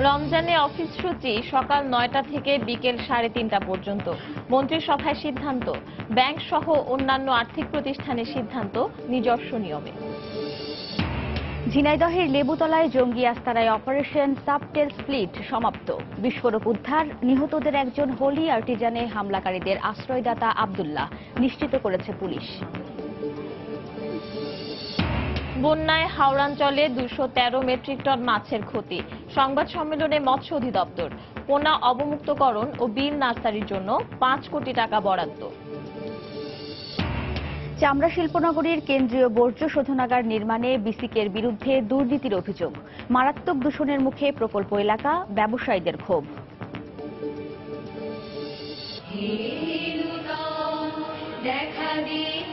রমজানে অফিস সূচি সকাল ৯টা থেকে বিকেল ৩:৩০ পর্যন্ত। মন্ত্রিসভায় সিদ্ধান্ত, ব্যাংক সহ অন্যান্য আর্থিক প্রতিষ্ঠানের সিদ্ধান্ত নিজস্ব নিয়মে। ঝিনাইদহের লেবুতলায় জঙ্গি আস্তানায় অপারেশন সাবটেল স্প্লিট সমাপ্ত। বিস্ফোরক উদ্ধার, নিহতদের একজন হোলি আর্টিজানে হামলাকারীদের আশ্রয়দাতা আব্দুল্লাহ, নিশ্চিত করেছে পুলিশ। বন্যায় হাওড়াঞ্চলে ২১৩ মেট্রিক টন মাছের ক্ষতি। সংবাদ সম্মেলনে মৎস্য অধিদপ্তর, পোনা অবমুক্তকরণ ও বিল নার্সারির জন্য ৫ কোটি টাকা বরাদ্দ। চামড়া শিল্পনগরীর কেন্দ্রীয় বর্জ্য শোধনাগার নির্মাণে বিসিকের বিরুদ্ধে দুর্নীতির অভিযোগ। মারাত্মক দূষণের মুখে প্রকল্প এলাকা, ব্যবসায়ীদের ক্ষোভ। দেখা দিন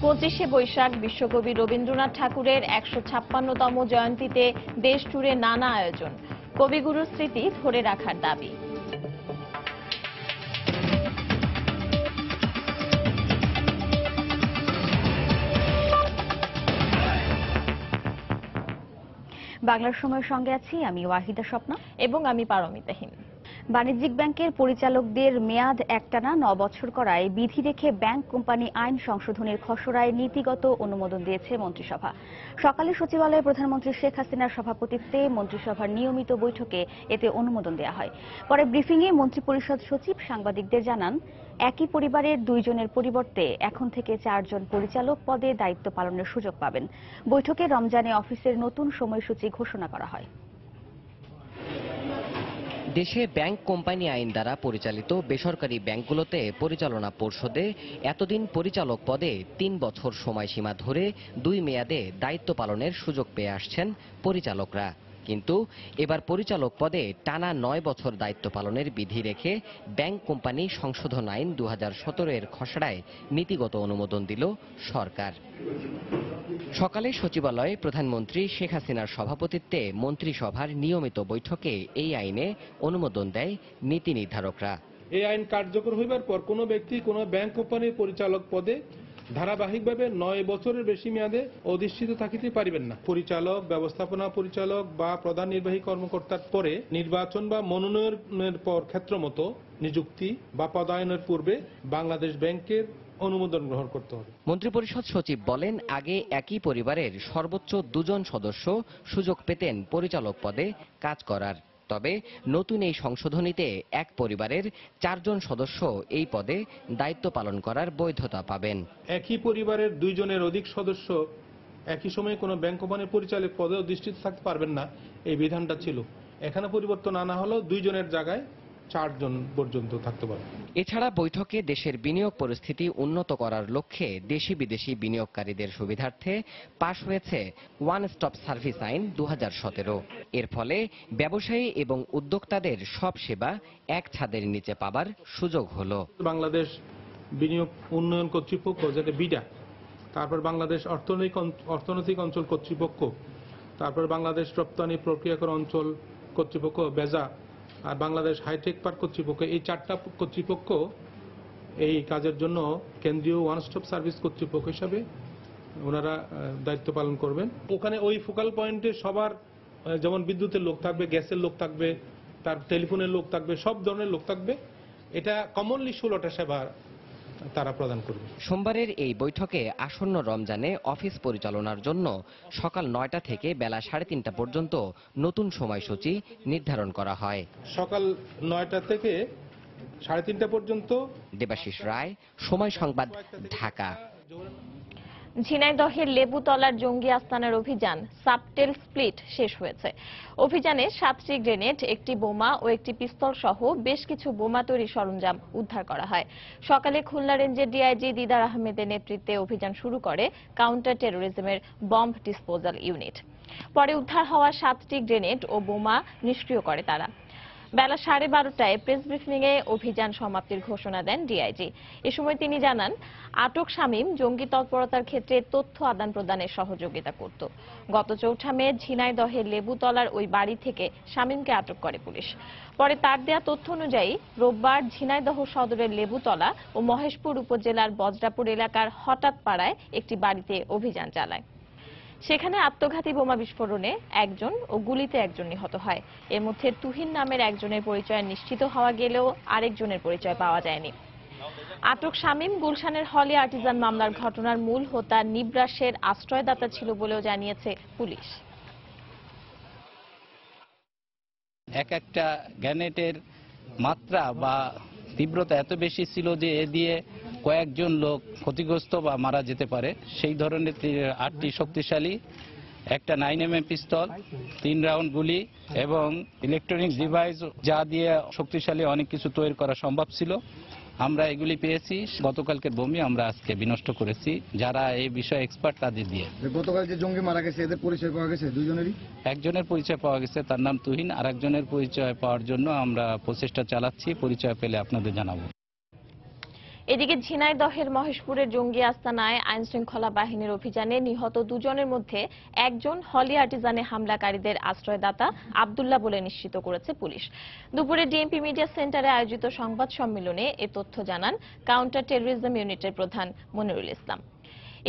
২৫শে বৈশাখ বিশ্বকবি রবীন্দ্রনাথ ঠাকুরের ১৫৬তম জয়ন্তীতে দেশ জুড়ে নানা আয়োজন। কবিগুরুর স্মৃতি ধরে রাখার দাবি। বাংলার সময়ের সঙ্গে আছি আমি ওয়াহিদা স্বপ্না এবং আমি পারমিতাহীন। বাণিজ্যিক ব্যাংকের পরিচালকদের মেয়াদ একটানা ৯ বছর করায় বিধি রেখে ব্যাংক কোম্পানি আইন সংশোধনের খসড়ায় নীতিগত অনুমোদন দিয়েছে মন্ত্রিসভা। সকালে সচিবালয়ে প্রধানমন্ত্রী শেখ হাসিনার সভাপতিত্বে মন্ত্রিসভার নিয়মিত বৈঠকে এতে অনুমোদন দেওয়া হয়। পরে ব্রিফিংয়ে মন্ত্রিপরিষদ সচিব সাংবাদিকদের জানান, একই পরিবারের ২ জনের পরিবর্তে এখন থেকে ৪ জন পরিচালক পদে দায়িত্ব পালনের সুযোগ পাবেন। বৈঠকে রমজানে অফিসের নতুন সময়সূচি ঘোষণা করা হয়। দেশে ব্যাংক কোম্পানি আইন দ্বারা পরিচালিত বেসরকারি ব্যাংকগুলোতে পরিচালনা পর্ষদে এতদিন পরিচালক পদে ৩ বছর সময়সীমা ধরে ২ মেয়াদে দায়িত্ব পালনের সুযোগ পেয়ে আসছেন পরিচালকরা। কিন্তু এবার পরিচালক পদে টানা ৯ বছর দায়িত্ব পালনের বিধি রেখে ব্যাংক কোম্পানি সংশোধন আইন ২০১৭ এর খসড়ায় নীতিগত অনুমোদন দিল সরকার। সকালে সচিবালয়ে প্রধানমন্ত্রী শেখ হাসিনার সভাপতিত্বে মন্ত্রিসভার নিয়মিত বৈঠকে এই আইনে অনুমোদন দেয় নীতি নির্ধারকরা। এই আইন কার্যকর হইবার পর কোনো ব্যক্তি কোনো ব্যাংক কোম্পানির পরিচালক পদে ধারাবাহিকভাবে ৯ বছরের বেশি মেয়াদে অধিষ্ঠিত থাকিতে পারিবেন না। পরিচালক, ব্যবস্থাপনা পরিচালক বা প্রধান নির্বাহী কর্মকর্তার পরে নির্বাচন বা মনোনয়নের পর ক্ষেত্রমতো নিযুক্তি বা পদায়নের পূর্বে বাংলাদেশ ব্যাংকের অনুমোদন গ্রহণ করতে হবে। মন্ত্রিপরিষদ সচিব বলেন, আগে একই পরিবারের সর্বোচ্চ ২ জন সদস্য সুযোগ পেতেন পরিচালক পদে কাজ করার। তবে নতুন এই সংশোধনীতে এক পরিবারের ৪ জন সদস্য এই পদে দায়িত্ব পালন করার বৈধতা পাবেন। একই পরিবারের ২ জনের অধিক সদস্য একই সময়ে কোনো ব্যাংক কোম্পানির পরিচালক পদে অধিষ্ঠিত থাকতে পারবেন না, এই বিধানটা ছিল। এখানে পরিবর্তন আনা হলো ২ জনের জায়গায় ৪ জন পর্যন্ত থাকতে পারে। এছাড়া বৈঠকে দেশের বিনিয়োগ পরিস্থিতি উন্নত করার লক্ষ্যে দেশি বিদেশি বিনিয়োগকারীদের সুবিধার্থে পাশ হয়েছে ওয়ান স্টপ সার্ভিস আইন ২০১৭। এর ফলে ব্যবসায়ী এবং উদ্যোক্তাদের সব সেবা এক ছাদের নিচে পাবার সুযোগ হলো। বাংলাদেশ বিনিয়োগ উন্নয়ন কর্তৃপক্ষ, যেটা বিডা, তারপর বাংলাদেশ অর্থনৈতিক অঞ্চল কর্তৃপক্ষ, তারপর বাংলাদেশ রপ্তানি প্রক্রিয়াকরণ অঞ্চল কর্তৃপক্ষ বেজা, আর বাংলাদেশ হাইটেক পার্ক কর্তৃপক্ষ, এই 4টা কর্তৃপক্ষ এই কাজের জন্য কেন্দ্রীয় ওয়ান স্টপ সার্ভিস কর্তৃপক্ষ হিসাবে ওনারা দায়িত্ব পালন করবেন। ওখানে ওই ফোকাল পয়েন্টে সবার, যেমন বিদ্যুতের লোক থাকবে, গ্যাসের লোক থাকবে, তার টেলিফোনের লোক থাকবে, সব ধরনের লোক থাকবে। এটা কমনলি 16টা সেবা তারা প্রদান করবে। সোমবারের এই বৈঠকে আসন্ন রমজানে অফিস পরিচালনার জন্য সকাল ৯টা থেকে বেলা ৩:৩০ পর্যন্ত নতুন সময়সূচি নির্ধারণ করা হয়। সকাল ৯টা থেকে ৩:৩০ পর্যন্ত। দেবাশিস রায়, সময় সংবাদ, ঢাকা। ঝিনাইদহের লেবুতলার জঙ্গি আস্তানার অভিযান সাবটেল স্প্লিট শেষ হয়েছে। অভিযানে 7টি গ্রেনেড, একটি বোমা ও একটি পিস্তল সহ বেশ কিছু বোমা তৈরির সরঞ্জাম উদ্ধার করা হয়। সকালে খুলনা রেঞ্জের ডিআইজি দিদার আহমেদের নেতৃত্বে অভিযান শুরু করে কাউন্টার টেরোরিজমের বম্ব ডিসপোজাল ইউনিট। পরে উদ্ধার হওয়া 7টি গ্রেনেড ও বোমা নিষ্ক্রিয় করে তারা। বেলা 12:30টায় প্রেস ব্রিফিংয়ে অভিযান সমাপ্তির ঘোষণা দেন ডিআইজি। এ সময় তিনি জানান, আটক শামীম জঙ্গি তৎপরতার ক্ষেত্রে তথ্য আদান প্রদানে সহযোগিতা করত। গত 4 মে ঝিনাইদহের লেবুতলার ওই বাড়ি থেকে শামীমকে আটক করে পুলিশ। পরে তার দেয়া তথ্য অনুযায়ী রোববার ঝিনাইদহ সদরের লেবুতলা ও মহেশপুর উপজেলার বজরাপুর এলাকার হঠাৎ পাড়ায় একটি বাড়িতে অভিযান চালায়। সেখানে আত্মঘাতী বোমা বিস্ফোরণে একজন ও গুলিতে একজন নিহত হয়। এর মধ্যে তুহিন নামের একজনের পরিচয় নিশ্চিত হওয়া গেলেও আরেকজনের পরিচয় পাওয়া যায়নি। আটক শামীম গুলশানের হলি আর্টিজান মামলার ঘটনার মূল হোতা নিবরাসের আশ্রয়দাতা ছিল বলেও জানিয়েছে পুলিশ। একটা গ্রেনেডের মাত্রা বা তীব্রতা এত বেশি ছিল যে এ দিয়ে কয়েকজন লোক ক্ষতিগ্রস্ত বা মারা যেতে পারে। সেই ধরনের 8টি শক্তিশালী, একটা 9mm পিস্তল, 3 রাউন্ড গুলি এবং ইলেকট্রনিক ডিভাইস যা দিয়ে শক্তিশালী অনেক কিছু তৈরি করা সম্ভব ছিল। আমরা এগুলি পেয়েছি। গতকালকের বমি আমরা আজকে বিনষ্ট করেছি যারা এই বিষয়ে এক্সপার্ট তাদের দিয়ে। গতকাল যে জঙ্গি মারা গেছে এদের পরিচয় পাওয়া গেছে দুজনেরই? একজনের পরিচয় পাওয়া গেছে, তার নাম তুহিন। আর একজনের পরিচয় পাওয়ার জন্য আমরা প্রচেষ্টা চালাচ্ছি, পরিচয় পেলে আপনাদের জানাবো। এদিকে ঝিনাইদহের মহেশপুরের জঙ্গি আস্তানায় আইন শৃঙ্খলা বাহিনীর অভিযানে নিহত 2 জনের মধ্যে একজন হলি আর্টিজানে হামলাকারীদের আশ্রয়দাতা আব্দুল্লাহ বলে নিশ্চিত করেছে পুলিশ। দুপুরে ডিএমপি মিডিয়া সেন্টারে আয়োজিত সংবাদ সম্মেলনে এ তথ্য জানান কাউন্টার টেররিজম ইউনিটের প্রধান মনিরুল ইসলাম।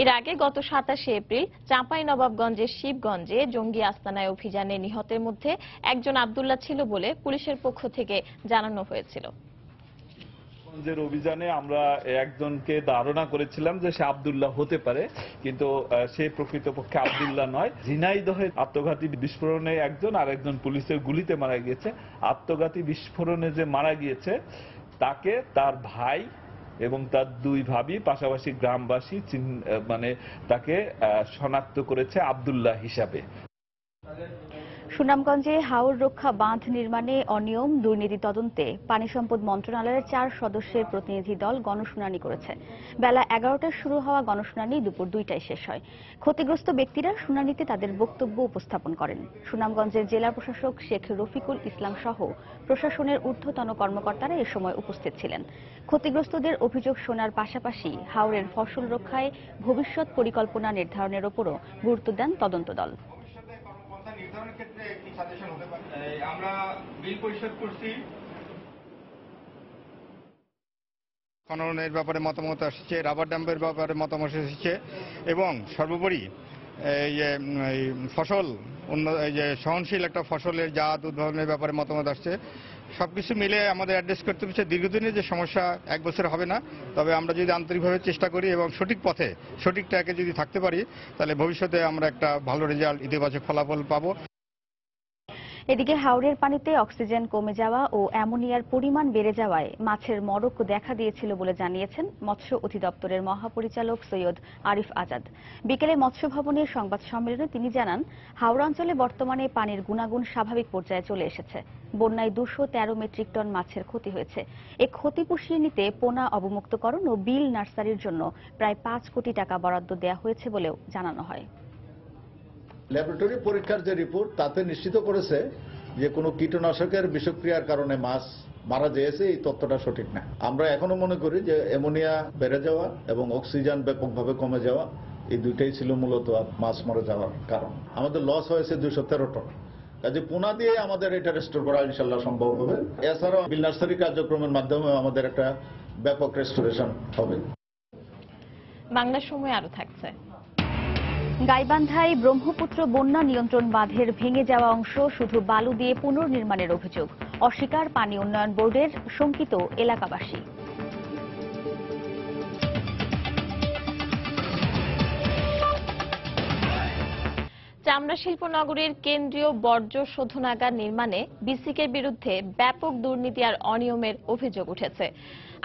এর আগে গত 27 এপ্রিল চাঁপাইনবাবগঞ্জের শিবগঞ্জে জঙ্গি আস্তানায় অভিযানে নিহতের মধ্যে একজন আব্দুল্লাহ ছিল বলে পুলিশের পক্ষ থেকে জানানো হয়েছিল। অভিযানে আমরা একজনকে ধারণা করেছিলাম যে সে আব্দুল্লাহ হতে পারে, কিন্তু সে প্রকৃতপক্ষে আব্দুল্লাহ নয়। ঝিনাইদহে আত্মঘাতী বিস্ফোরণে একজন আর একজন পুলিশের গুলিতে মারা গিয়েছে। আত্মঘাতী বিস্ফোরণে যে মারা গিয়েছে তাকে তার ভাই এবং তার 2 ভাবি পাশাপাশি গ্রামবাসী তাকে শনাক্ত করেছে আব্দুল্লাহ হিসাবে। সুনামগঞ্জে হাওর রক্ষা বাঁধ নির্মাণে অনিয়ম দুর্নীতি তদন্তে পানি সম্পদ মন্ত্রণালয়ের 4 সদস্যের প্রতিনিধি দল গণশুনানি করেছে। বেলা 11টায় শুরু হওয়া গণশুনানি দুপুর 2টায় শেষ হয়। ক্ষতিগ্রস্ত ব্যক্তিরা শুনানিতে তাদের বক্তব্য উপস্থাপন করেন। সুনামগঞ্জের জেলা প্রশাসক শেখ রফিকুল ইসলাম সহ প্রশাসনের ঊর্ধ্বতন কর্মকর্তারা এ সময় উপস্থিত ছিলেন। ক্ষতিগ্রস্তদের অভিযোগ শোনার পাশাপাশি হাওরের ফসল রক্ষায় ভবিষ্যৎ পরিকল্পনা নির্ধারণের উপরও গুরুত্ব দেন তদন্ত দল। আমরা বিল পরিশোধ করছি, খননের ব্যাপারে মতামত আসছে, রাবার ড্যামের ব্যাপারে মতামত এসেছে এবং সর্বোপরি এই ফসল সহনশীল একটা ফসলের জাত উদ্ভাবনের ব্যাপারে মতামত আসছে। সবকিছু মিলে আমাদের অ্যাড্রেস করতে হচ্ছে। দীর্ঘদিনের যে সমস্যা 1 বছর হবে না, তবে আমরা যদি আন্তরিকভাবে চেষ্টা করি এবং সঠিক পথে সঠিক ট্র্যাকে যদি থাকতে পারি তাহলে ভবিষ্যতে আমরা একটা ভালো রেজাল্ট, ইতিবাচক ফলাফল পাবো। এদিকে হাওরের পানিতে অক্সিজেন কমে যাওয়া ও অ্যামোনিয়ার পরিমাণ বেড়ে যাওয়ায় মাছের মরক দেখা দিয়েছিল বলে জানিয়েছেন মৎস্য অধিদপ্তরের মহাপরিচালক সৈয়দ আরিফ আজাদ। বিকেলে মৎস্য ভবনের সংবাদ সম্মেলনে তিনি জানান, হাওড়া অঞ্চলে বর্তমানে পানির গুণাগুণ স্বাভাবিক পর্যায়ে চলে এসেছে। বন্যায় 213 মেট্রিক টন মাছের ক্ষতি হয়েছে। এ ক্ষতি পুষিয়ে নিতে পোনা অবমুক্তকরণ ও বিল নার্সারির জন্য প্রায় 5 কোটি টাকা বরাদ্দ দেওয়া হয়েছে বলেও জানানো হয়। ল্যাবরেটরি পরীক্ষার যে রিপোর্ট তাতে নিশ্চিত করেছে যে কোনো কীটনাশকের বিষক্রিয়ার কারণে মাছ মারা যেয়েছে, এই তথ্যটা সঠিক না। আমরা এখনো মনে করি যে অ্যামোনিয়া বেড়ে যাওয়া এবং অক্সিজেন ব্যাপকভাবে কমে যাওয়া, এই দুইটাই ছিল মূলত মাছ মরে যাওয়ার কারণ। আমাদের লস হয়েছে 213 টন। কাজে পোনা দিয়ে আমাদের এটা রেস্টোর করা ইনশাল্লাহ সম্ভব হবে। এছাড়াও বিল নার্সারি কার্যক্রমের মাধ্যমে আমাদের একটা ব্যাপক রেস্টোরেশন হবে। বাংলার সময় আরো থাকছে। গাইবান্ধায় ব্রহ্মপুত্র বন্যা নিয়ন্ত্রণ বাঁধের ভেঙে যাওয়া অংশ শুধু বালু দিয়ে পুনর্নির্মাণের অভিযোগ। অস্বীকার পানি উন্নয়ন বোর্ডের, শঙ্কিত এলাকাবাসী। চামড়া শিল্প নগরীর কেন্দ্রীয় বর্জ্য শোধনাগার নির্মাণে বিসিকের বিরুদ্ধে ব্যাপক দুর্নীতি আর অনিয়মের অভিযোগ উঠেছে।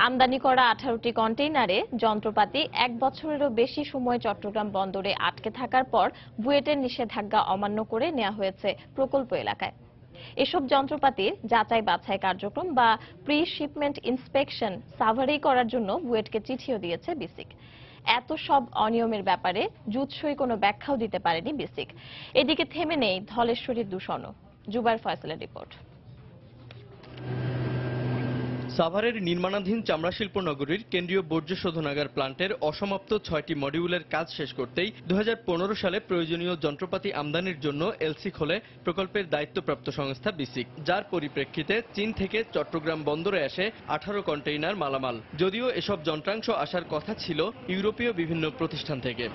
আমদানি করা 18টি কন্টেইনারে যন্ত্রপাতি 1 বছরেরও বেশি সময় চট্টগ্রাম বন্দরে আটকে থাকার পর বুয়েটের নিষেধাজ্ঞা অমান্য করে নেওয়া হয়েছে প্রকল্প এলাকায়। এসব যন্ত্রপাতির যাচাই বাছাই কার্যক্রম বা প্রি শিপমেন্ট ইন্সপেকশন সার্ভারি করার জন্য বুয়েটকে চিঠিও দিয়েছে বিসিক। এত সব অনিয়মের ব্যাপারে জুৎসই কোনো ব্যাখ্যাও দিতে পারেনি বিসিক। এদিকে থেমে নেই ধলেশ্বরীর দূষণও। জুবাইর ফয়সালের রিপোর্ট। সাভারের নির্মাণাধীন চামড়া শিল্প নগরীর কেন্দ্রীয় বর্জ্য শোধনাগার প্লান্টের অসমাপ্ত 6টি মডিউলের কাজ শেষ করতেই 2015 সালে প্রয়োজনীয় যন্ত্রপাতি আমদানির জন্য এলসি খোলে প্রকল্পের দায়িত্বপ্রাপ্ত সংস্থা বিসিক, যার পরিপ্রেক্ষিতে চীন থেকে চট্টগ্রাম বন্দরে আসে 18 কন্টেইনার মালামাল। যদিও এসব যন্ত্রাংশ আসার কথা ছিল ইউরোপীয় বিভিন্ন প্রতিষ্ঠান থেকে।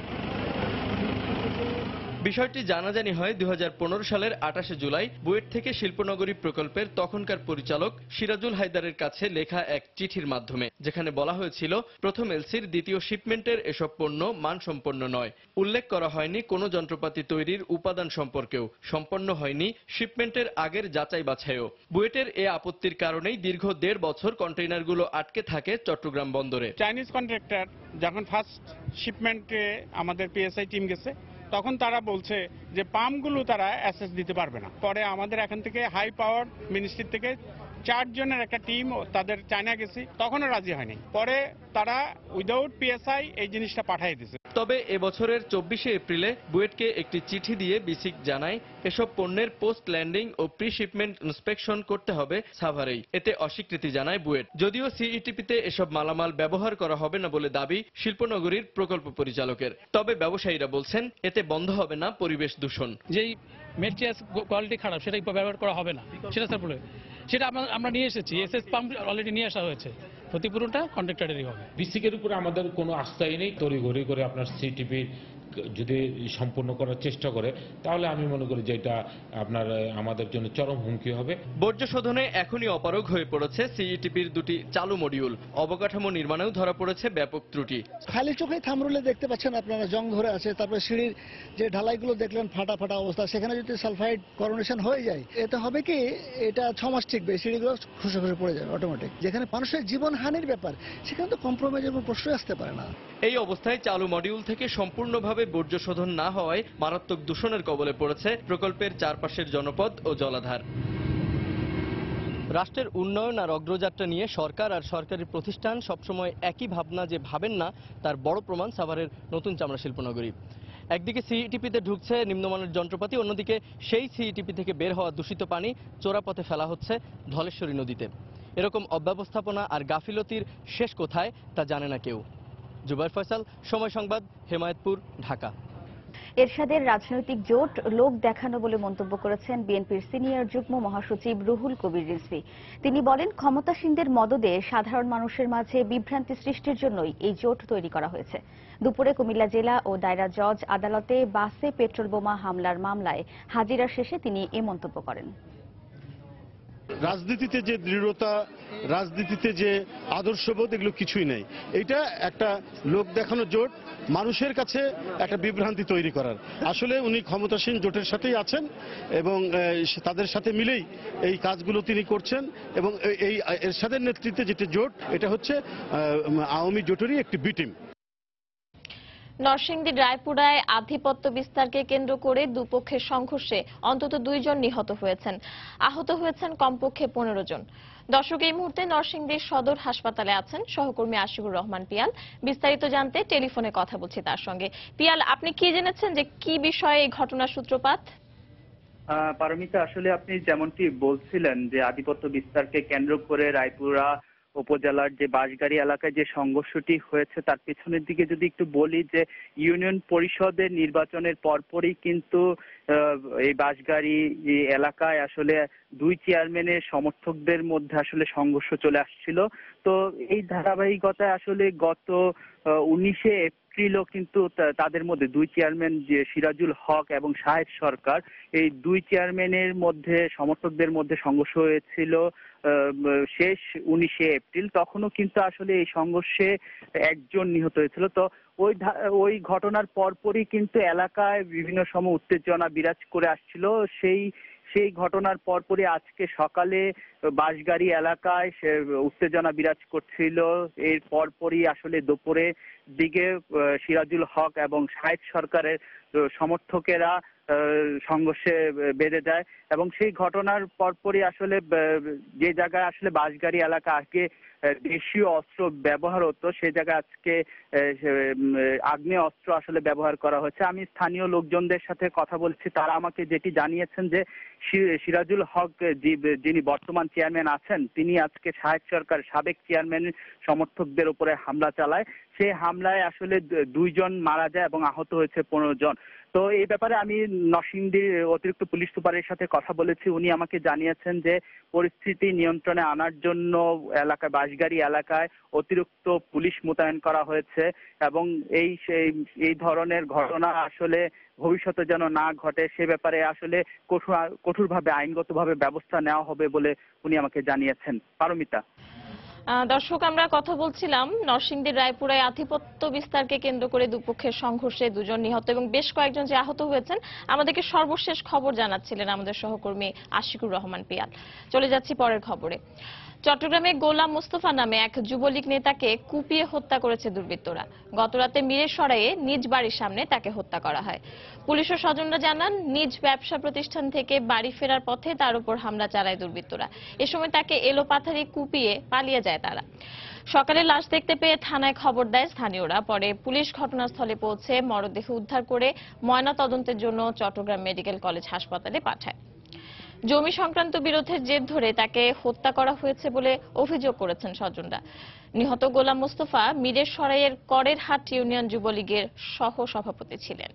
বিষয়টি জানাজানি হয় 2015 সালের 28 জুলাই বুয়েট থেকে শিল্পনগরী প্রকল্পের তখনকার পরিচালক সিরাজুল হায়দারের কাছে লেখা এক চিঠির মাধ্যমে, যেখানে বলা হয়েছিল প্রথম এলসির দ্বিতীয় শিপমেন্টের এসব পণ্য মানসম্পন্ন নয়। উল্লেখ করা হয়নি কোনো যন্ত্রপাতি তৈরির উপাদান সম্পর্কেও, সম্পন্ন হয়নি শিপমেন্টের আগের যাচাই বাছাইও। বুয়েটের এ আপত্তির কারণেই দীর্ঘ 1.5 বছর কন্টেইনারগুলো আটকে থাকে চট্টগ্রাম বন্দরে। চাইনিজ কন্ট্রাক্টর যখন ফার্স্ট শিপমেন্টে আমাদের পিএসআই টিম গেছে, তখন তারা বলছে যে পাম্পগুলো তারা অ্যাসেস দিতে পারবে না। পরে আমাদের এখান থেকে হাই পাওয়ার মিনিস্ট্রি থেকে 4 জনের একটা টিম তাদের চায়না গেছি, তখনও রাজি হয়নি। পরে তারা উইদাউট পিএসআই এই জিনিসটা পাঠিয়ে দিয়েছে। তবে এবছরের 24শে এপ্রিলে বুয়েটকে একটি চিঠি দিয়ে বিসিক জানায় এসব পণ্যের পোস্ট ল্যান্ডিং ও প্রি শিপমেন্ট ইন্সপেকশন করতে হবে সাভারেই। এতে অস্বীকৃতি জানায় বুয়েট। যদিও সিইটিপিতে এসব মালামাল ব্যবহার করা হবে না বলে দাবি শিল্পনগরীর প্রকল্প পরিচালকের। তবে ব্যবসায়ীরা বলছেন এতে বন্ধ হবে না পরিবেশ দূষণ। যেই মেটেরিয়ালস কোয়ালিটি খারাপ সেটা ব্যবহার করা হবে না, সেটা আমরা নিয়ে এসেছি। এসএস পাম্প অলরেডি নিয়ে আসা হয়েছে, ক্ষতিপূরণটা কন্ট্রাক্টরেরই হবে। বিসিকের উপরে আমাদের কোনো আস্থাই নেই। তড়িঘড়ি করে আপনার সিটিপি যদি সম্পূর্ণ করার চেষ্টা করে, তাহলে আমি মনে করি যে এটা আপনার আমাদের জন্য চরম হুমকি হবে। বর্জ্য শোধনে এখনই অপারগ হয়ে পড়েছে সিইটিপির 2টি চালু মডিউল। অবকাঠামো নির্মাণেও ধরা পড়েছে ব্যাপক ত্রুটি। খালি চোখে থামরুলে দেখতে পাচ্ছেন আপনারা জং ধরে আছে, তারপরে সিঁড়ির যে ঢালাইগুলো দেখলেন ফাটা ফাটা অবস্থা, সেখানে যদি সালফাইড করোনেশন হয়ে যায়, এতে হবে কি এটা 6 মাস টিকবে, সিঁড়িগুলো খসে খসে পড়ে যাবে অটোমেটিক। যেখানে মানুষের জীবন হানির ব্যাপার, সেখানে তো কম্প্রোমাইজের কোনো প্রশ্নই আসতে পারে না। এই অবস্থায় চালু মডিউল থেকে সম্পূর্ণভাবে বর্জ্য শোধন না হওয়ায় মারাত্মক দূষণের কবলে পড়েছে প্রকল্পের চারপাশের জনপদ ও জলাধার। রাষ্ট্রের উন্নয়ন আর অগ্রযাত্রা নিয়ে সরকার আর সরকারি প্রতিষ্ঠান সবসময় একই ভাবনা যে ভাবেন না, তার বড় প্রমাণ সাভারের নতুন চামড়া শিল্পনগরী। একদিকে সিইটিপিতে ঢুকছে নিম্নমানের যন্ত্রপাতি, অন্যদিকে সেই সিইটিপি থেকে বের হওয়া দূষিত পানি চোরাপথে ফেলা হচ্ছে ধলেশ্বরী নদীতে। এরকম অব্যবস্থাপনা আর গাফিলতির শেষ কোথায় তা জানে না কেউ। জুবাইর ফয়সাল, সময় সংবাদ, হেমায়েতপুর, ঢাকা। এরশাদের রাজনৈতিক জোট লোক দেখানো বলে মন্তব্য করেছেন বিএনপির সিনিয়র যুগ্ম মহাসচিব রুহুল কবির রিজভী। তিনি বলেন, ক্ষমতাসীনদের মদদে সাধারণ মানুষের মাঝে বিভ্রান্তি সৃষ্টির জন্যই এই জোট তৈরি করা হয়েছে। দুপুরে কুমিল্লা জেলা ও দায়রা জজ আদালতে বাসে পেট্রোল বোমা হামলার মামলায় হাজিরা শেষে তিনি এ মন্তব্য করেন। রাজনীতিতে যে দৃঢ়তা, রাজনীতিতে যে আদর্শবোধ, এগুলো কিছুই নেই। এটা একটা লোক দেখানো জোট, মানুষের কাছে একটা বিভ্রান্তি তৈরি করার। আসলে উনি ক্ষমতাসীন জোটের সাথেই আছেন এবং তাদের সাথে মিলেই এই কাজগুলো তিনি করছেন। এবং এই এরশাদের নেতৃত্বে যেটা জোট, এটা হচ্ছে আওয়ামী জোটেরই একটি বি টিম। নরসিংদীর রায়পুরায় আধিপত্য বিস্তারকে কেন্দ্র করে দুপক্ষের সংঘর্ষে অন্তত 2 জন নিহত হয়েছেন, আহত হয়েছেন কমপক্ষে 15 জন। দর্শক, এই মুহূর্তে নরসিংদীর সদর হাসপাতালে আছেন সহকর্মী আশিকুর রহমান পিয়াল। বিস্তারিত জানতে টেলিফোনে কথা বলছি তার সঙ্গে। পিয়াল, আপনি কি জেনেছেন যে কি বিষয়ে এই ঘটনার সূত্রপাত? পারমিতা, আসলে আপনি যেমনটি বলছিলেন যে আধিপত্য বিস্তারকে কেন্দ্র করে রায়পুরা উপজেলার যে বাঁশগাড়ি এলাকায় যে সংঘর্ষটি হয়েছে, তার পেছনের দিকে যদি একটু বলি যে ইউনিয়ন পরিষদের নির্বাচনের পরপরই কিন্তু এই বাঁশগাড়ি এলাকায় আসলে 2 চেয়ারম্যানের সমর্থকদের মধ্যে আসলে সংঘর্ষ চলে আসছিল। তো এই ধারাবাহিকতায় আসলে গত 19শে এপ্রিলও কিন্তু তাদের মধ্যে 2 চেয়ারম্যান যে সিরাজুল হক এবং শাহেদ সরকার, এই 2 চেয়ারম্যানের মধ্যে সমর্থকদের মধ্যে সংঘর্ষ হয়েছিল শেষ 19শে এপ্রিল। তখনও কিন্তু আসলে এই সংঘর্ষে 1 জন নিহত হয়েছিল। তো ওই ঘটনার পরপরই কিন্তু এলাকায় বিভিন্ন সময় উত্তেজনা বিরাজ করে আসছিল। সেই ঘটনার পরপরই আজকে সকালে বাঁশগাড়ি এলাকায় উত্তেজনা বিরাজ করছিল। এর পরপরই আসলে দুপুরে দিকে সিরাজুল হক এবং শাহেদ সরকারের সমর্থকেরা সংঘর্ষে বেড়ে যায় এবং সেই ঘটনার পরপরই আসলে যে জায়গায় আসলে বাঁশগাড়ি এলাকা আগে দেশীয় অস্ত্র ব্যবহার হতো সেই জায়গায় আজকে আগ্নেয় অস্ত্র আসলে ব্যবহার করা হয়েছে। আমি স্থানীয় লোকজনদের সাথে কথা বলছি, তারা আমাকে যেটি জানিয়েছেন যে সিরাজুল হক যিনি বর্তমান চেয়ারম্যান আছেন তিনি আজকে সাহেব সরকার সাবেক চেয়ারম্যানের সমর্থকদের উপরে হামলা চালায়। সেই হামলায় আসলে 2 জন মারা যায় এবং আহত হয়েছে 15 জন। তো এই ব্যাপারে আমি নরসিংদী অতিরিক্ত পুলিশ সুপারের সাথে কথা বলেছি, উনি আমাকে জানিয়েছেন যে পরিস্থিতি নিয়ন্ত্রণে আনার জন্য এলাকায় বাঁশগাড়ি এলাকায় অতিরিক্ত পুলিশ মোতায়েন করা হয়েছে এবং এই ধরনের ঘটনা আসলে ভবিষ্যতে যেন না ঘটে সে ব্যাপারে আসলে কঠোরভাবে আইনগতভাবে ব্যবস্থা নেওয়া হবে বলে উনি আমাকে জানিয়েছেন। পারমিতা। দর্শক, আমরা কথা বলছিলাম নরসিংদীর রায়পুরায় আধিপত্য বিস্তারকে কেন্দ্র করে দুপক্ষের সংঘর্ষে 2 জন নিহত এবং বেশ কয়েকজন যে আহত হয়েছেন। আমাদেরকে সর্বশেষ খবর জানাচ্ছিলেন আমাদের সহকর্মী আশিকুর রহমান পিয়াল। চলে যাচ্ছি পরের খবরে। চট্টগ্রামে গোলাম মোস্তফা নামে এক যুবলীগ নেতাকে কুপিয়ে হত্যা করেছে দুর্বৃত্তরা। গতরাতে মিরেরসরাইয়ে নিজ বাড়ির সামনে তাকে হত্যা করা হয়। পুলিশ ও স্বজনরা জানান, নিজ ব্যবসা প্রতিষ্ঠান থেকে বাড়ি ফেরার পথে তার উপর হামলা চালায় দুর্বৃত্তরা। এ সময় তাকে এলোপাথারি কুপিয়ে পালিয়ে যায় তারা। সকালে লাশ দেখতে পেয়ে থানায় খবর দেয় স্থানীয়রা। পরে পুলিশ ঘটনাস্থলে পৌঁছে মরদেহ উদ্ধার করে ময়নাতদন্তের জন্য চট্টগ্রাম মেডিকেল কলেজ হাসপাতালে পাঠায়। জমি সংক্রান্ত বিরোধের জের ধরে তাকে হত্যা করা হয়েছে বলে অভিযোগ করেছেন স্বজনরা। নিহত গোলাম মোস্তফা মিরেরসরাইয়ের করেরহাট ইউনিয়ন যুবলীগের সহ সভাপতি ছিলেন।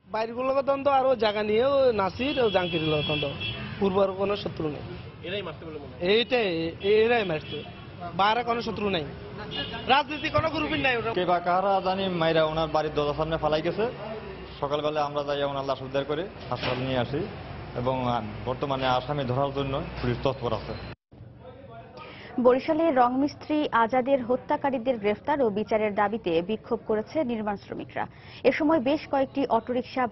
বাইরগুলো দ্বন্দ্ব আরো জায়গা নিয়ে নাসির ও জাঙ্কির দ্বন্দ্ব, পূর্বের কোনো শত্রু নেই। এরাই মারতে, বাইরে কোনো শত্রু নেই, রাজনীতি কোনো গ্রুপই নাই। কে বা কারা জানি মাইরা ওনার বাড়ির দরজার সামনে ফালাই গেছে। সকালবেলা আমরা যাই ওনার লাশ উদ্ধার করে হাসপাতাল নিয়ে আসি এবং বর্তমানে আসামি ধরার জন্য পুলিশ তৎপর আছে। বরিশালে রং মিস্ত্রি আজাদের হত্যাকারীদের গ্রেফতার ও বিচারের দাবিতে বিক্ষোভ করেছে নির্মাণ শ্রমিকরা। এ সময় বেশ কয়েকটি অটোরিকশা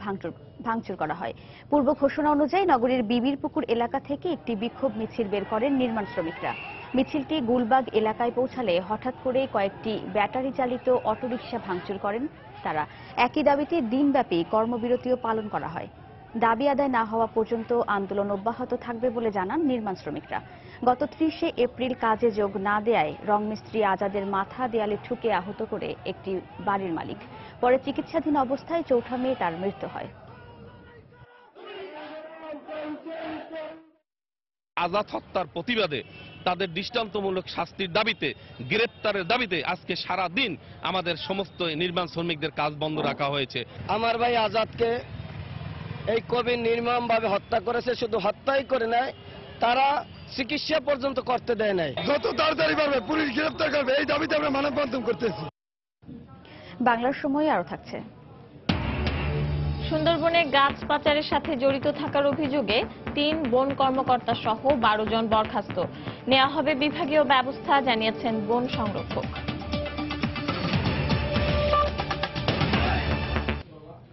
ভাঙচুর করা হয়। পূর্ব ঘোষণা অনুযায়ী নগরীর বিবিরপুকুর এলাকা থেকে একটি বিক্ষোভ মিছিল বের করেন নির্মাণ শ্রমিকরা। মিছিলটি গুলবাগ এলাকায় পৌঁছালে হঠাৎ করে কয়েকটি ব্যাটারি চালিত অটোরিকশা ভাঙচুর করেন তারা। একই দাবিতে দিনব্যাপী কর্মবিরতিও পালন করা হয়। দাবি আদায় না হওয়া পর্যন্ত আন্দোলন অব্যাহত থাকবে বলে জানান নির্মাণ শ্রমিকরা। গত 30 এপ্রিল কাজে যোগ না দেয়ায় রং মিস্ত্রি আজাদের মাথা দেয়ালে ঠুকে আহত করে একটি বাড়ির মালিক। পরে চিকিৎসাধীন অবস্থায় 4 মে তার মৃত্যু হয়। আজাদ হত্যার প্রতিবাদে তাদের দৃষ্টান্তমূলক শাস্তির দাবিতে, গ্রেপ্তারের দাবিতে আজকে সারা দিন আমাদের সমস্ত নির্মাণ শ্রমিকদের কাজ বন্ধ রাখা হয়েছে। আমার ভাই আজাদকে এই কবির নির্মমভাবে হত্যা করেছে, শুধু হত্যাই করে নাই, তারা চিকিৎসা পর্যন্ত করতে দেয় নাই। যত তাড়াতাড়ি পারবে পুলিশ গ্রেফতার করবে, এই দাবিতে আমরা মানববন্ধন করতেছি। বাংলার সময় আরো থাকছে। সুন্দরবনে গাছ পাচারের সাথে জড়িত থাকার অভিযোগে 3 বন কর্মকর্তা সহ 12 জন বরখাস্ত। নেওয়া হবে বিভাগীয় ব্যবস্থা, জানিয়েছেন বন সংরক্ষক।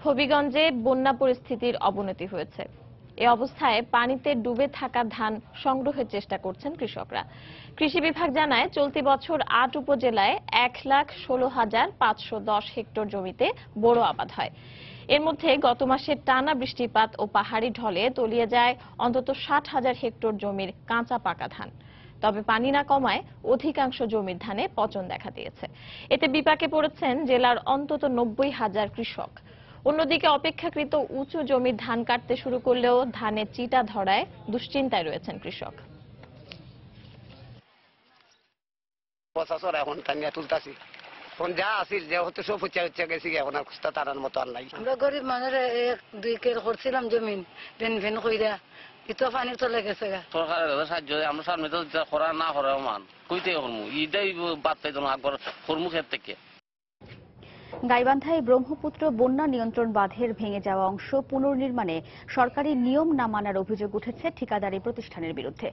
হবিগঞ্জে বন্যা পরিস্থিতির অবনতি হয়েছে। এ অবস্থায় পানিতে ডুবে থাকা ধান সংগ্রহের চেষ্টা করছেন কৃষকরা। কৃষি বিভাগ জানায়, চলতি বছর 8 উপজেলায় 1,16,510 হেক্টর জমিতে বোরো আবাদ হয়। এর মধ্যে গত মাসে টানা বৃষ্টিপাত ও পাহাড়ি ঢলে তলিয়ে যায় অন্তত 60,000 হেক্টর জমির কাঁচা পাকা ধান। তবে পানি না কমায় অধিকাংশ জমির ধানে পচন দেখা দিয়েছে। এতে বিপাকে পড়েছেন জেলার অন্তত 90,000 কৃষক। অন্যদিকে অপেক্ষাকৃত উঁচু জমির ধান কাটতে শুরু করলেও ধানে চিটা ধরায় দুশ্চিন্তায় রয়েছেন কৃষক। এখন টানিয়া তুলতাছি, যা আসিল যে হতে সব হচ্ছে গেছি, এখন আর কুস্তা তারার মতো আর নাই। আমরা গরিব মানুষ 1-2 কের করছিলাম জমিন, ভেন কইরা ইতো পানি চলে গেছে। সরকারের সাহায্য আমরা সামনে তো করা না করা মান কইতে করমু, ইটাই বাদ পাইতো না একবার কর্ম ক্ষেত্র থেকে। গাইবান্ধায় ব্রহ্মপুত্র বন্যা নিয়ন্ত্রণ বাঁধের ভেঙে যাওয়া অংশ পুনর্নির্মাণে সরকারি নিয়ম না মানার অভিযোগ উঠেছে ঠিকাদারি প্রতিষ্ঠানের বিরুদ্ধে।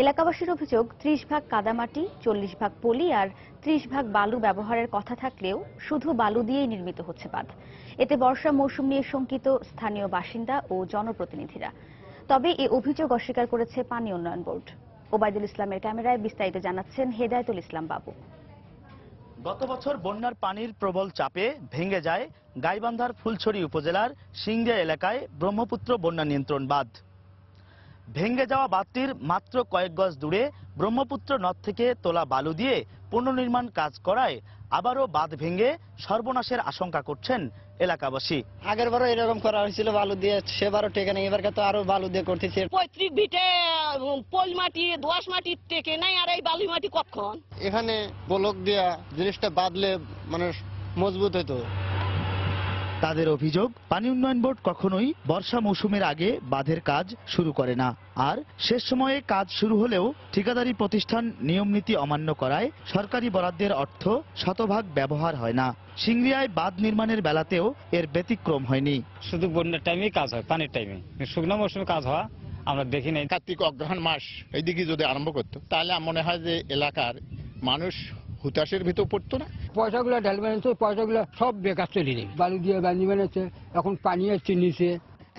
এলাকাবাসীর অভিযোগ, 30 ভাগ কাদামাটি, 40 ভাগ পলি আর 30 ভাগ বালু ব্যবহারের কথা থাকলেও শুধু বালু দিয়েই নির্মিত হচ্ছে বাঁধ। এতে বর্ষা মৌসুম নিয়ে শঙ্কিত স্থানীয় বাসিন্দা ও জনপ্রতিনিধিরা। তবে এ অভিযোগ অস্বীকার করেছে পানি উন্নয়ন বোর্ড। ওবায়দুল ইসলামের ক্যামেরায় বিস্তারিত জানাচ্ছেন হেদায়েতুল ইসলাম বাবু। গত বছর বন্যার পানির প্রবল চাপে ভেঙে যায় গাইবান্ধার ফুলছড়ি উপজেলার সিংড়িয়া এলাকায় ব্রহ্মপুত্র বন্যা নিয়ন্ত্রণ বাঁধ। ভেঙে যাওয়া বাঁধটির মাত্র কয়েক গজ দূরে ব্রহ্মপুত্র নদ থেকে তোলা বালু দিয়ে পুনর্নির্মাণ কাজ করায় আবারও বাঁধ ভেঙে সর্বনাশের আশঙ্কা করছেন এলাকাবাসী। আগের বারও এরকম করা হয়েছিল বালু দিয়ে, সেবারও টেকে নেই, এবার তো আরো বালু দিয়ে করতেছে। 35 বিটে পল মাটি দোআঁশ মাটি টেকে নাই, আর এই বালু মাটি কতক্ষণ। এখানে ব্লক দিয়া জিনিসটা বাঁধলে মানে মজবুত হতো। তাদের অভিযোগ, পানি উন্নয়ন বোর্ড কখনোই বর্ষা মৌসুমের আগে বাঁধের কাজ শুরু করে না, আর শেষ সময়ে কাজ শুরু হলেও ঠিকাদারি প্রতিষ্ঠান নিয়মনীতি অমান্য করায় সরকারি বরাদ্দের অর্থ শতভাগ ব্যবহার হয় না। সিংড়িয়ায় বাঁধ নির্মাণের বেলাতেও এর ব্যতিক্রম হয়নি। শুধু বন্যার টাইমেই কাজ হয়, পানির টাইমে, শুকনো মৌসুমে কাজ হওয়া আমরা দেখি নাই। কার্তিক অগ্রহায়ণ মাস এইদিকে যদি আরম্ভ করতো তাহলে মনে হয় যে এলাকার মানুষ হুতাশের ভিতর পড়তো না। পয়সাগুলো ঢাল বানিয়েছে, পয়সাগুলো সব বেকার চলে নেই, বালু দিয়ে বান্ধি বানিয়েছে, এখন পানি আসছে নিচে।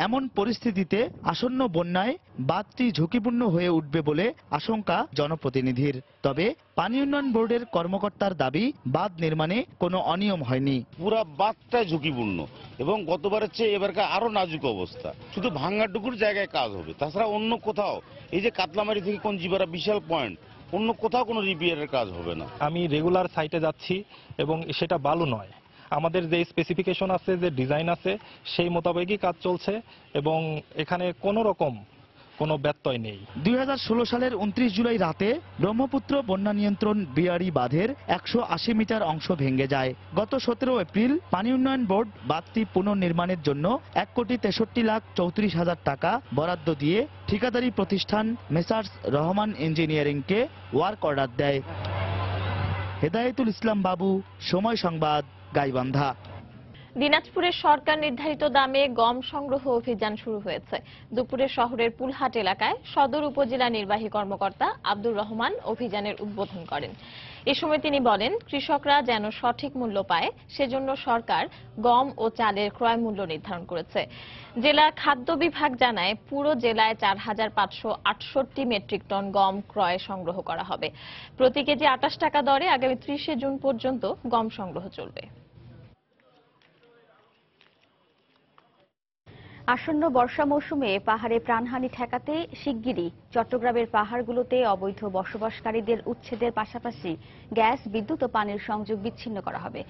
এমন পরিস্থিতিতে আসন্ন বন্যায় বাঁধটি ঝুঁকিপূর্ণ হয়ে উঠবে বলে আশঙ্কা জনপ্রতিনিধির। তবে পানি উন্নয়ন বোর্ডের কর্মকর্তার দাবি, বাঁধ নির্মাণে কোনো অনিয়ম হয়নি। পুরা বাঁধটাই ঝুঁকিপূর্ণ এবং গতবারের চেয়ে এবারকার আরো নাজুক অবস্থা। শুধু ভাঙ্গাটুকুর জায়গায় কাজ হবে, তাছাড়া অন্য কোথাও এই যে কাতলামারি থেকে কঞ্জিপাড়া বিশাল পয়েন্ট, অন্য কোথাও কোনো রিপেয়ারের কাজ হবে না। আমি রেগুলার সাইটে যাচ্ছি এবং সেটা বালু নয়, আমাদের যে স্পেসিফিকেশন আছে, যে ডিজাইন আছে, সেই মোতাবেকই কাজ চলছে এবং এখানে কোনো রকম কোনো ব্যত্যয় নেই। 2016 সালের 29 জুলাই রাতে ব্রহ্মপুত্র বন্যা নিয়ন্ত্রণ বিআরই বাঁধের 180 মিটার অংশ ভেঙে যায়। গত 17 এপ্রিল পানি উন্নয়ন বোর্ড বাঁধটি পুনর্নির্মাণের জন্য 1,63,34,000 টাকা বরাদ্দ দিয়ে ঠিকাদারি প্রতিষ্ঠান মেসার্স রহমান ইঞ্জিনিয়ারিংকে ওয়ার্ক অর্ডার দেয়। হেদায়েতুল ইসলাম বাবু, সময় সংবাদ, গাইবান্ধা। দিনাজপুরের সরকার নির্ধারিত দামে গম সংগ্রহ অভিযান শুরু হয়েছে। দুপুরে শহরের পুলহাট এলাকায় সদর উপজেলা নির্বাহী কর্মকর্তা আব্দুর রহমান অভিযানের উদ্বোধন করেন। এ সময় তিনি বলেন, কৃষকরা যেন সঠিক মূল্য পায় সেজন্য সরকার গম ও চালের ক্রয় মূল্য নির্ধারণ করেছে। জেলা খাদ্য বিভাগ জানায়, পুরো জেলায় 4,568 মেট্রিক টন গম ক্রয় সংগ্রহ করা হবে। প্রতি কেজি 28 টাকা দরে আগামী 30 জুন পর্যন্ত গম সংগ্রহ চলবে। আসন্ন বর্ষা মৌসুমে পাহাড়ে প্রাণহানি ঠেকাতে শিগগিরই চট্টগ্রামের পাহাড়গুলোতে অবৈধ বসবাসকারীদের উচ্ছেদের পাশাপাশি গ্যাস, বিদ্যুৎ ও পানির সংযোগ বিচ্ছিন্ন করা হবে।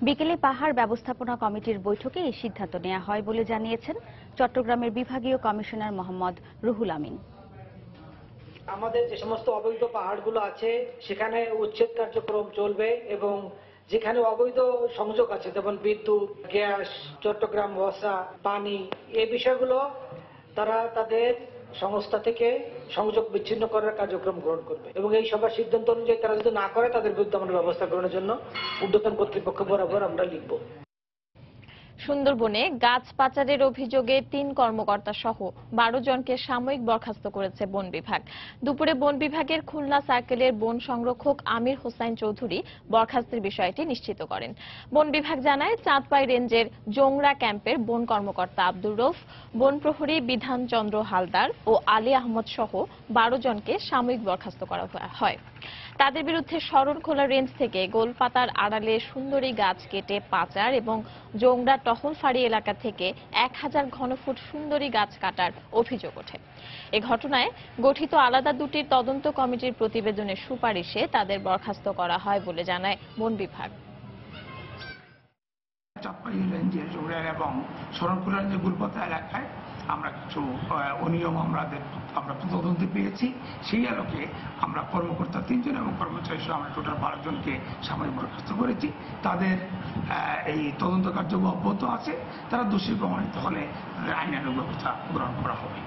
বিকেলে পাহাড় ব্যবস্থাপনা কমিটির বৈঠকে এই সিদ্ধান্ত নেওয়া হয় বলে জানিয়েছেন চট্টগ্রামের বিভাগীয় কমিশনার মোহাম্মদ রুহুল আমিন। আমাদের যে সমস্ত অবৈধ পাহাড়গুলো আছে সেখানে উচ্ছেদ কার্যক্রম চলবে এবং যেখানে অবৈধ সংযোগ আছে, যেমন বিদ্যুৎ, গ্যাস, চট্টগ্রাম ওয়াসা, পানি, এই বিষয়গুলো তারা তাদের সংস্থা থেকে সংযোগ বিচ্ছিন্ন করার কার্যক্রম গ্রহণ করবে এবং এই সবার সিদ্ধান্ত অনুযায়ী তারা যদি না করে তাদের বিরুদ্ধে আমরা ব্যবস্থা গ্রহণের জন্য ঊর্ধ্বতন কর্তৃপক্ষ বরাবর আমরা লিখব। সুন্দরবনে গাছ পাচারের অভিযোগে 3 কর্মকর্তা সহ 12 জনকে সাময়িক বরখাস্ত করেছে বন বিভাগ। দুপুরে বন বিভাগের খুলনা সার্কেলের বন সংরক্ষক আমির হোসাইন চৌধুরী বরখাস্তের বিষয়টি নিশ্চিত করেন। বন বিভাগ জানায়, চাঁদপাই রেঞ্জের জোংরা ক্যাম্পের বন কর্মকর্তা আব্দুর রউফ, বন প্রহরী বিধানচন্দ্র হালদার ও আলী আহমদ সহ 12 জনকে সাময়িক বরখাস্ত করা হয়। তাদের বিরুদ্ধে শরণখোলা রেঞ্জ থেকে গোলপাতার আড়ালে সুন্দরী গাছ কেটে পাচার এবং জোংরা টহলফাড়ি এলাকা থেকে 1000 ঘনফুট সুন্দরী গাছ কাটার অভিযোগ ওঠে। এ ঘটনায় গঠিত আলাদা দুটি তদন্ত কমিটির প্রতিবেদনের সুপারিশে তাদের বরখাস্ত করা হয় বলে জানায় বন বিভাগ। চাঁদপাই রেঞ্জের জোংরা এবং শরণখোলা রেঞ্জের গোলপাতা এলাকায় আমরা কিছু অনিয়ম আমরা তদন্তে পেয়েছি। সেই আলোকে আমরা কর্মকর্তা 3 জন এবং কর্মচারী সহ আমরা টোটাল 12 জনকে সাময়িক বরখাস্ত করেছি। তাদের এই তদন্ত কার্য অব্যাহত আছে। তারা দোষী প্রমাণিত হলে আইনানুগ ব্যবস্থা গ্রহণ করা হবে।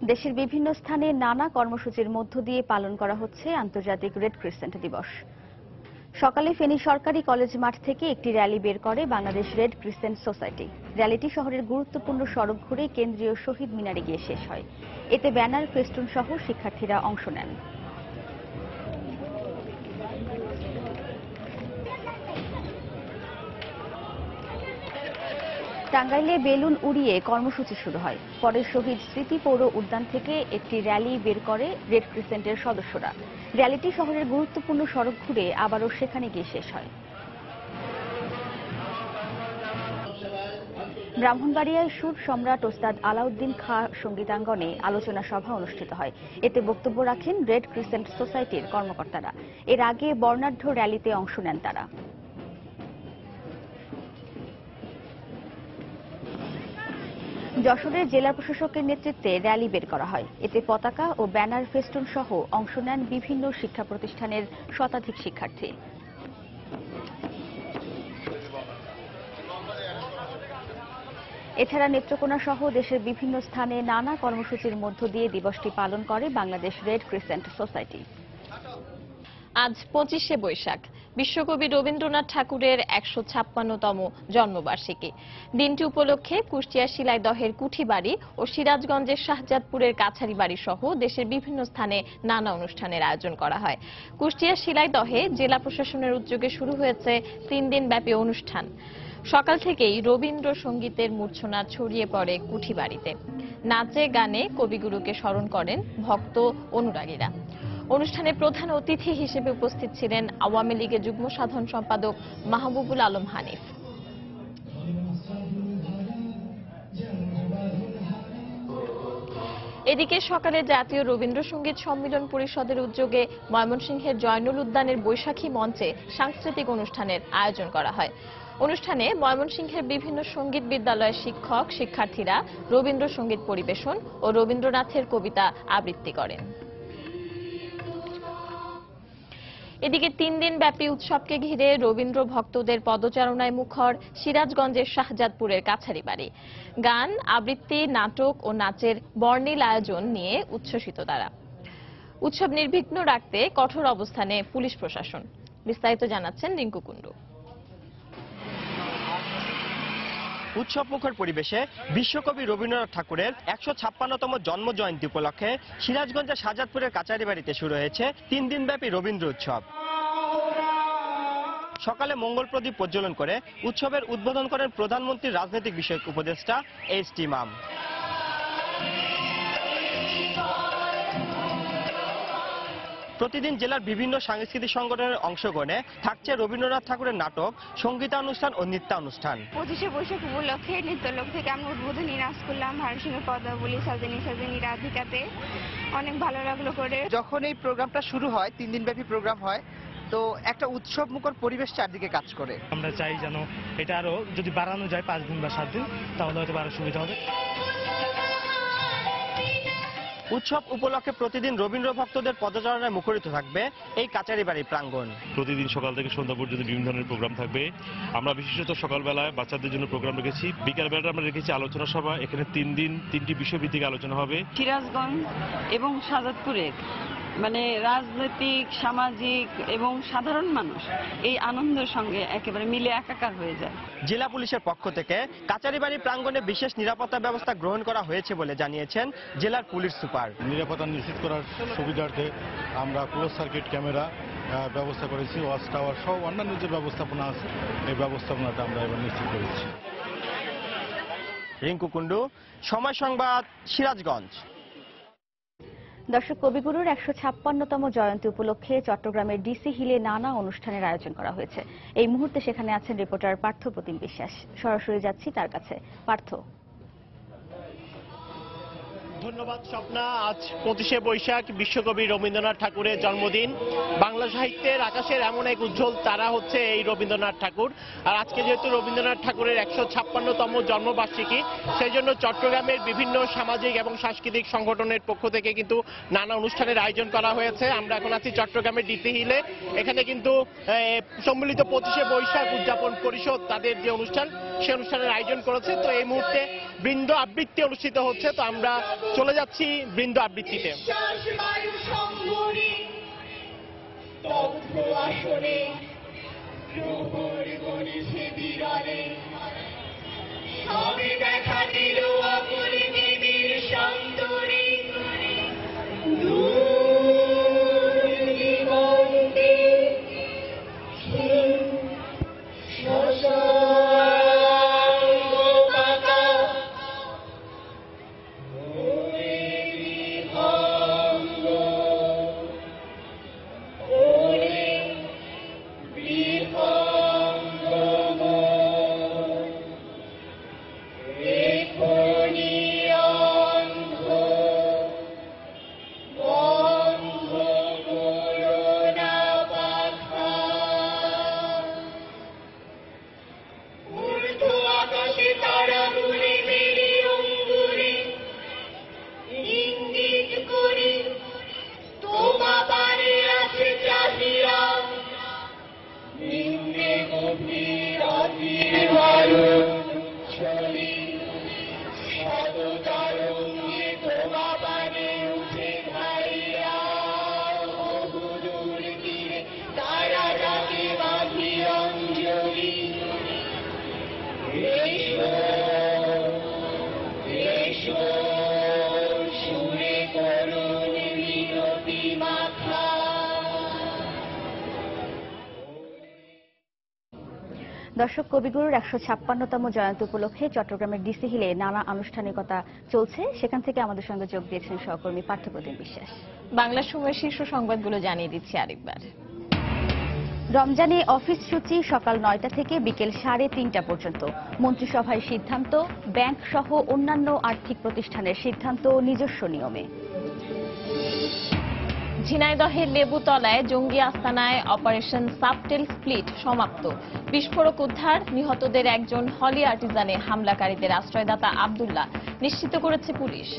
দেশের বিভিন্ন স্থানে নানা কর্মসূচির মধ্য দিয়ে পালন করা হচ্ছে আন্তর্জাতিক রেড ক্রিসেন্ট দিবস। সকালে ফেনী সরকারি কলেজ মাঠ থেকে একটি র্যালি বের করে বাংলাদেশ রেড ক্রিসেন্ট সোসাইটি। র্যালিটি শহরের গুরুত্বপূর্ণ সড়ক ঘুরে কেন্দ্রীয় শহীদ মিনারে গিয়ে শেষ হয়। এতে ব্যানার, ফেস্টুন সহ শিক্ষার্থীরা অংশ নেন। টাঙ্গাইলে বেলুন উড়িয়ে কর্মসূচি শুরু হয়। পরে শহীদ স্মৃতি পৌর উদ্যান থেকে একটি র্যালি বের করে রেড ক্রিসেন্টের সদস্যরা। র্যালিটি শহরের গুরুত্বপূর্ণ সড়ক ঘুরে আবারও সেখানে গিয়ে শেষ হয়। ব্রাহ্মণবাড়িয়ায় সুর সম্রাট ওস্তাদ আলাউদ্দিন খাঁ সঙ্গীতাঙ্গনে আলোচনা সভা অনুষ্ঠিত হয়। এতে বক্তব্য রাখেন রেড ক্রিসেন্ট সোসাইটির কর্মকর্তারা। এর আগে বর্ণাঢ্য র্যালিতে অংশ নেন তারা। যশোরের জেলা প্রশাসকের নেতৃত্বে র্যালি বের করা হয়। এতে পতাকা ও ব্যানার ফেস্টুন সহ অংশ নেন বিভিন্ন শিক্ষা প্রতিষ্ঠানের শতাধিক শিক্ষার্থী। এছাড়া নেত্রকোনা সহ দেশের বিভিন্ন স্থানে নানা কর্মসূচির মধ্য দিয়ে দিবসটি পালন করে বাংলাদেশ রেড ক্রিসেন্ট সোসাইটি। আজ 25শে বৈশাখ, বিশ্বকবি রবীন্দ্রনাথ ঠাকুরের 156তম জন্মবার্ষিকী। দিনটি উপলক্ষে কুষ্টিয়া শিলাইদহের কুঠিবাড়ি ও সিরাজগঞ্জের শাহজাদপুরের কাছারি বাড়ি সহ দেশের বিভিন্ন স্থানে নানা অনুষ্ঠানের আয়োজন করা হয়। কুষ্টিয়া শিলাইদহে জেলা প্রশাসনের উদ্যোগে শুরু হয়েছে 3 দিনব্যাপী অনুষ্ঠান। সকাল থেকেই রবীন্দ্রসঙ্গীতের মূর্ছনা ছড়িয়ে পড়ে কুঠিবাড়িতে। নাচে গানে কবিগুরুকে স্মরণ করেন ভক্ত অনুরাগীরা। অনুষ্ঠানে প্রধান অতিথি হিসেবে উপস্থিত ছিলেন আওয়ামী লীগের যুগ্ম সাধারণ সম্পাদক মাহবুবুল আলম হানিফ। এদিকে সকালে জাতীয় রবীন্দ্রসঙ্গীত সম্মিলন পরিষদের উদ্যোগে ময়মনসিংহের জয়নুল উদ্যানের বৈশাখী মঞ্চে সাংস্কৃতিক অনুষ্ঠানের আয়োজন করা হয়। অনুষ্ঠানে ময়মনসিংহের বিভিন্ন সঙ্গীত বিদ্যালয়ের শিক্ষক শিক্ষার্থীরা রবীন্দ্রসঙ্গীত পরিবেশন ও রবীন্দ্রনাথের কবিতা আবৃত্তি করেন। এদিকে 3 দিন ব্যাপী উৎসবকে ঘিরে রবীন্দ্র ভক্তদের পদচারণায় মুখর সিরাজগঞ্জের শাহজাদপুরের কাছারি বাড়ি। গান, আবৃত্তি, নাটক ও নাচের বর্ণিল আয়োজন নিয়ে উচ্ছ্বসিত তারা। উৎসব নির্বিঘ্ন রাখতে কঠোর অবস্থানে পুলিশ প্রশাসন। বিস্তারিত জানাচ্ছেন রিঙ্কু কুণ্ডু। উৎসবমুখর পরিবেশে বিশ্বকবি রবীন্দ্রনাথ ঠাকুরের 156তম জন্ম জয়ন্তী উপলক্ষে সিরাজগঞ্জের শাহজাদপুরের কাছারি বাড়িতে শুরু হয়েছে 3 দিনব্যাপী রবীন্দ্র উৎসব। সকালে মঙ্গল প্রদীপ প্রজ্বলন করে উৎসবের উদ্বোধন করেন প্রধানমন্ত্রীর রাজনৈতিক বিষয়ক উপদেষ্টা এইচ.টি. ইমাম। প্রতিদিন জেলার বিভিন্ন সাংস্কৃতিক সংগঠনের অংশগ্রহণে থাকছে রবীন্দ্রনাথ ঠাকুরের নাটক, সঙ্গীতানুষ্ঠান ও নৃত্যানুষ্ঠান। 25শে বৈশাখ উপলক্ষে নৃত্যলোক থেকে আমরা উদ্বোধনী নাচ করলাম ভারত সিংহের পদাবলী সাজনী সাজনী রাধিকাতে। অনেক ভালো লাগলো করে। যখন এই প্রোগ্রামটা শুরু হয়, 3 দিনব্যাপী প্রোগ্রাম হয়, তো একটা উৎসব মুখর পরিবেশ চারদিকে কাজ করে। আমরা চাই যেন এটা আরো যদি বাড়ানো যায় 5 দিন বা 7 দিন, তাহলে হয়তো আরো সুবিধা হবে। উৎসব উপলক্ষে প্রতিদিন রবীন্দ্র ভক্তদের পদচারণায় মুখরিত থাকবে এই কাছারি বাড়ির প্রাঙ্গণ। প্রতিদিন সকাল থেকে সন্ধ্যা পর্যন্ত বিভিন্ন ধরনের প্রোগ্রাম থাকবে। আমরা বিশেষত সকালবেলায় বাচ্চাদের জন্য প্রোগ্রাম রেখেছি, বিকালবেলাটা আমরা রেখেছি আলোচনা সভা। এখানে 3 দিন 3টি বিষয়ভিত্তিক আলোচনা হবে। সিরাজগঞ্জ এবং শাহজাদপুরের রাজনৈতিক, সামাজিক এবং সাধারণ মানুষ এই আনন্দের সঙ্গে একেবারে মিলে একাকার হয়ে যায়। জেলা পুলিশের পক্ষ থেকে কাছারি বাড়ি প্রাঙ্গণে বিশেষ নিরাপত্তা ব্যবস্থা গ্রহণ করা হয়েছে বলে জানিয়েছেন জেলার পুলিশ সুপার। নিরাপত্তা নিশ্চিত করার সুবিধার্থে আমরা ক্লোজ সার্কিট ক্যামেরা ব্যবস্থা করেছি, ওয়াচ টাওয়ার সহ অন্যান্য যে ব্যবস্থাপনা আছে এই ব্যবস্থাপনাটা আমরা এবার নিশ্চিত করেছি। রিঙ্কু কুণ্ডু, সময় সংবাদ, সিরাজগঞ্জ। দর্শক, কবিগুরুর 156তম জয়ন্তী উপলক্ষে চট্টগ্রামের ডিসি হিলে নানা অনুষ্ঠানের আয়োজন করা হয়েছে। এই মুহূর্তে সেখানে আছেন রিপোর্টার পার্থ প্রতিম বিশ্বাস। সরাসরি যাচ্ছি তার কাছে। পার্থ। ধন্যবাদ স্বপ্না। আজ 25শে বৈশাখ, বিশ্বকবি রবীন্দ্রনাথ ঠাকুরের জন্মদিন। বাংলা সাহিত্যের আকাশের এমন এক উজ্জ্বল তারা হচ্ছে এই রবীন্দ্রনাথ ঠাকুর। আর আজকে যেহেতু রবীন্দ্রনাথ ঠাকুরের 156তম জন্মবার্ষিকী, সেই জন্য চট্টগ্রামের বিভিন্ন সামাজিক এবং সাংস্কৃতিক সংগঠনের পক্ষ থেকে কিন্তু নানা অনুষ্ঠানের আয়োজন করা হয়েছে। আমরা এখন আছি চট্টগ্রামের ডিসি হিলে। এখানে কিন্তু সম্মিলিত 25শে বৈশাখ উদযাপন পরিষদ তাদের যে অনুষ্ঠান, সে অনুষ্ঠানের আয়োজন করেছে। তো এই মুহূর্তে বৃন্দ আবৃত্তি অনুষ্ঠিত হচ্ছে। তো আমরা চলে যাচ্ছি বৃন্দ আবৃত্তিতে। দেখা দিল দর্শক, কবিগুরুর 156তম জয়ন্তী উপলক্ষে চট্টগ্রামের ডিসি হিলে নানা আনুষ্ঠানিকতা চলছে। সেখান থেকে আমাদের সঙ্গে যোগ দিয়েছেন সহকর্মী পার্থপ্রতিম বিশ্বাস। বাংলা সময়ের শীর্ষ সংবাদগুলো জানিয়ে দিচ্ছি আরেকবার। রমজানে অফিস সূচি সকাল 9টা থেকে বিকেল 3:30 পর্যন্ত। মন্ত্রিসভায় সিদ্ধান্ত, ব্যাংক সহ অন্যান্য আর্থিক প্রতিষ্ঠানের সিদ্ধান্ত নিজস্ব নিয়মে। ঝিনাইদহের লেবুতলায় জঙ্গি আস্তানায় অপারেশন সাবটেল স্প্লিট সমাপ্ত। বিস্ফোরক উদ্ধার, নিহতদের একজন হলি আর্টিজানে হামলাকারীদের আশ্রয়দাতা আব্দুল্লাহ নিশ্চিত করেছে পুলিশ।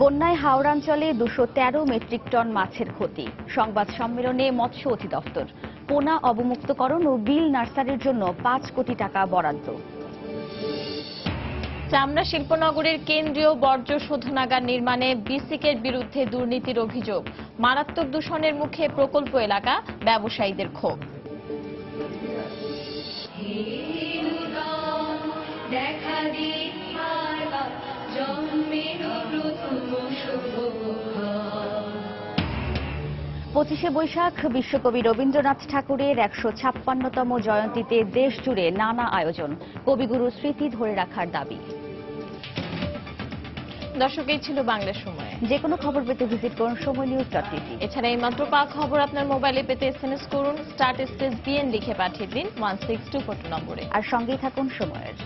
বন্যায় হাওড়াঞ্চলে 213 মেট্রিক টন মাছের ক্ষতি। সংবাদ সম্মেলনে মৎস্য অধিদপ্তর। পোনা অবমুক্তকরণ ও বিল নার্সারির জন্য 5 কোটি টাকা বরাদ্দ। চামড়া শিল্পনগরের কেন্দ্রীয় বর্জ্য শোধনাগার নির্মাণে বিসিকের বিরুদ্ধে দুর্নীতির অভিযোগ। মারাত্মক দূষণের মুখে প্রকল্প এলাকা, ব্যবসায়ীদের ক্ষোভ। পঁচিশে বৈশাখ বিশ্বকবি রবীন্দ্রনাথ ঠাকুরের 156তম জয়ন্তীতে দেশ জুড়ে নানা আয়োজন। কবিগুরুর স্মৃতি ধরে রাখার দাবি। দর্শক, এই ছিল বাংলা সময়। যে কোনো খবর পেতে ভিজিট করুন সময়নিউজ.tv। এছাড়া এই মাত্র পাওয়া খবর আপনার মোবাইলে পেতে SMS করুন *BN লিখে পাঠিয়ে দিন 16242 নম্বরে। আর সঙ্গেই থাকুন সময়ের।